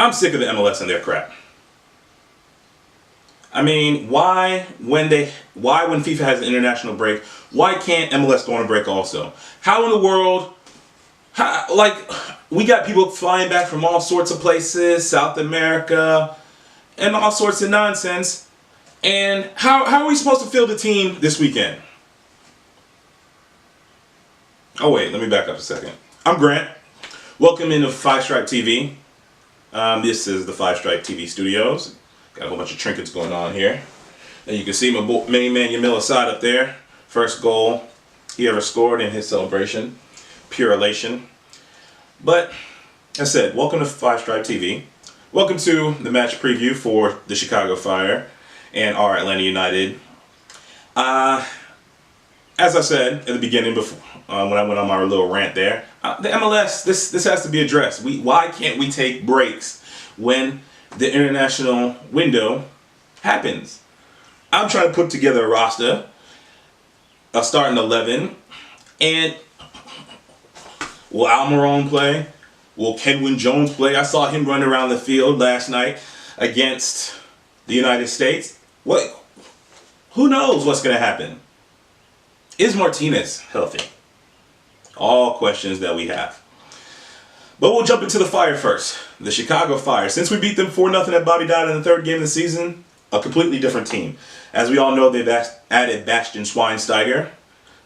I'm sick of the MLS and their crap. I mean, why when FIFA has an international break, why can't MLS go on a break also? How in the world, we got people flying back from all sorts of places, South America, and all sorts of nonsense. And how are we supposed to field a team this weekend? Oh wait, let me back up a second. I'm Grant. Welcome into FiveStripe TV. This is the FiveStripe TV studios. Got a whole bunch of trinkets going on here. And you can see my main man Yamil Assad up there. First goal he ever scored in his celebration. Pure elation. But, as I said, welcome to FiveStripe TV. Welcome to the match preview for the Chicago Fire and our Atlanta United. As I said at the beginning, before when I went on my little rant there, the MLS, this has to be addressed. Why can't we take breaks when the international window happens? I'm trying to put together a roster, a starting 11, and will Almiron play? Will Kenwyne Jones play? I saw him run around the field last night against the United States. Who knows what's going to happen? Is Martinez healthy? All questions that we have. But we'll jump into the Fire first. The Chicago Fire. Since we beat them 4-0 at Bobby Dodd in the third game of the season, a completely different team. As we all know, they've added Bastian Schweinsteiger,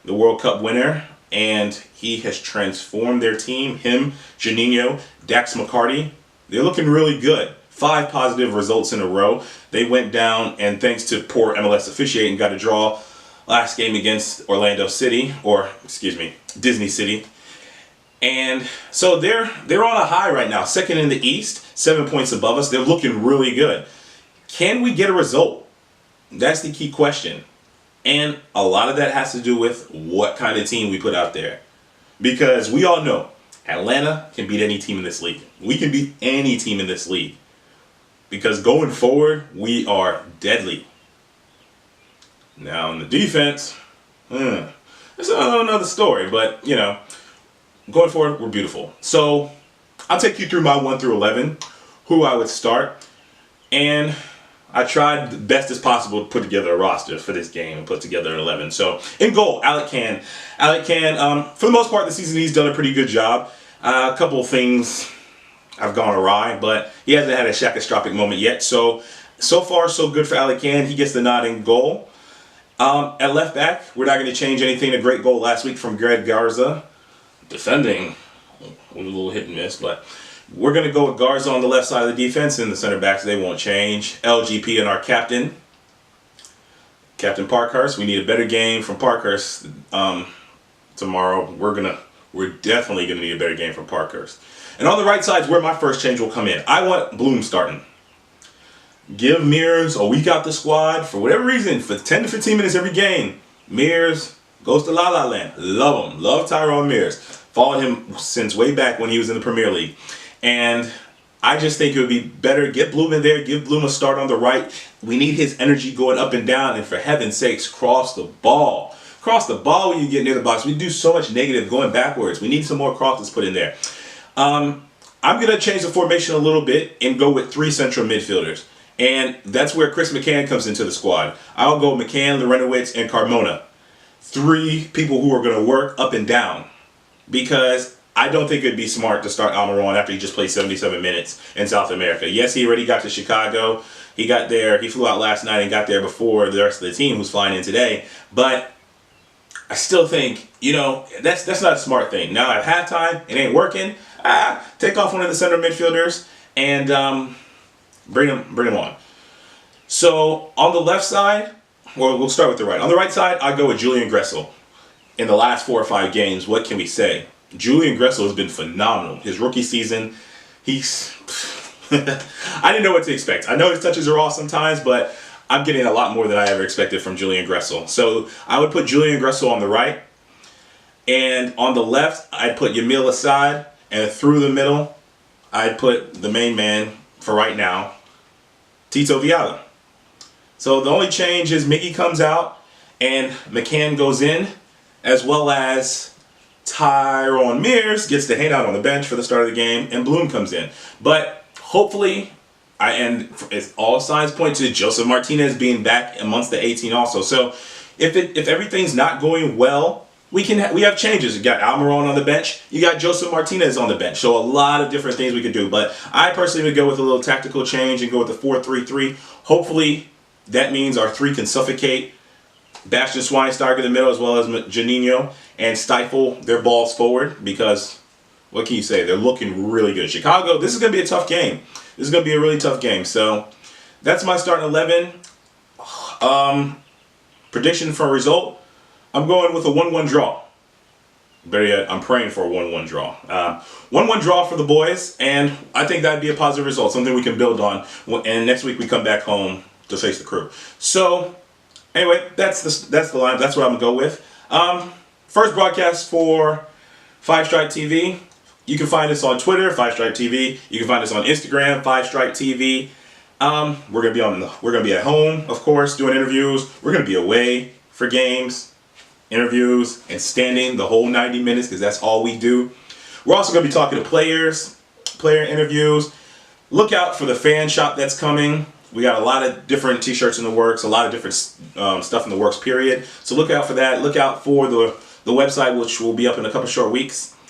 the World Cup winner, and he has transformed their team. Him, Juninho, Dax McCarty, they're looking really good. 5 positive results in a row. They went down, and thanks to poor MLS officiating, got a draw last game against Orlando City, or excuse me, Disney City. And so they're on a high right now. Second in the East, 7 points above us. They're looking really good. Can we get a result? That's the key question. And a lot of that has to do with what kind of team we put out there. Because we all know Atlanta can beat any team in this league. We can beat any team in this league. Because going forward, we are deadly. Now in the defense, it's another story. But, you know, going forward, we're beautiful. So I'll take you through my 1 through 11, who I would start. And I tried the best as possible to put together a roster for this game and put together an 11. So in goal, Alec Kann. Alec Kann, for the most part this season, he's done a pretty good job. A couple of things have gone awry, but he hasn't had a catastrophic moment yet. So far, so good for Alec Kann. He gets the nod in goal. At left back, we're not going to change anything. A great goal last week from Greg Garza. Defending, a little hit and miss, but we're going to go with Garza on the left side of the defense, and the center backs, they won't change. LGP and our captain, Captain Parkhurst. We need a better game from Parkhurst tomorrow. We're definitely going to need a better game from Parkhurst. And on the right side is where my first change will come in. I want Bloom starting. Give Mears a week out the squad for whatever reason, for 10 to 15 minutes every game. Mears goes to La La Land. Love him. Love Tyrone Mears. Followed him since way back when he was in the Premier League. And I just think it would be better, get Bloom in there, give Bloom a start on the right. We need his energy going up and down, and for heaven's sakes, cross the ball. Cross the ball when you get near the box. We do so much negative going backwards. We need some more crosses put in there. I'm going to change the formation a little bit and go with 3 central midfielders. And that's where Chris McCann comes into the squad. I'll go McCann, Lorenowitz, and Carmona. 3 people who are going to work up and down. Because I don't think it'd be smart to start Almiron after he just played 77 minutes in South America. Yes, he already got to Chicago. He got there. He flew out last night and got there before the rest of the team who's flying in today. But I still think, you know, that's not a smart thing. Now at halftime, it ain't working. Take off one of the center midfielders and bring him on. So on the left side, well, we'll start with the right. On the right side, I go with Julian Gressel. In the last 4 or 5 games, what can we say? Julian Gressel has been phenomenal. His rookie season, he's... I didn't know what to expect. I know his touches are off sometimes, but I'm getting a lot more than I ever expected from Julian Gressel. So I would put Julian Gressel on the right. And on the left, I'd put Yamil Assad. And through the middle, I'd put the main man, for right now, Tito Viala. So the only change is Miggy comes out and McCann goes in, as well as Tyrone Mears gets to hang out on the bench for the start of the game, and Bloom comes in. But hopefully, and it's all signs point to Joseph Martinez being back amongst the 18 also. So if everything's not going well, we have changes. You got Almiron on the bench. You got Joseph Martinez on the bench. So a lot of different things we could do. But I personally would go with a little tactical change and go with the 4-3-3. Hopefully that means our three can suffocate Bastian Schweinsteiger in the middle as well as Janino and stifle their balls forward, because what can you say? They're looking really good. Chicago, this is going to be a tough game. This is going to be a really tough game. So that's my starting 11. Prediction for a result, I'm going with a 1-1 draw. Better yet, I'm praying for a 1-1 draw. 1-1 draw for the boys, and I think that'd be a positive result, something we can build on. And next week we come back home to face the Crew. So anyway, that's the line. That's what I'm gonna go with. First broadcast for FiveStripe TV. You can find us on Twitter, FiveStripe TV. You can find us on Instagram, FiveStripe TV. We're gonna be at home, of course, doing interviews. We're gonna be away for games, interviews, and standing the whole 90 minutes, because that's all we do. We're also gonna be talking to players, player interviews. Look out for the fan shop that's coming. We got a lot of different t-shirts in the works, a lot of different stuff in the works, period. So look out for that. Look out for the website, which will be up in a couple short weeks.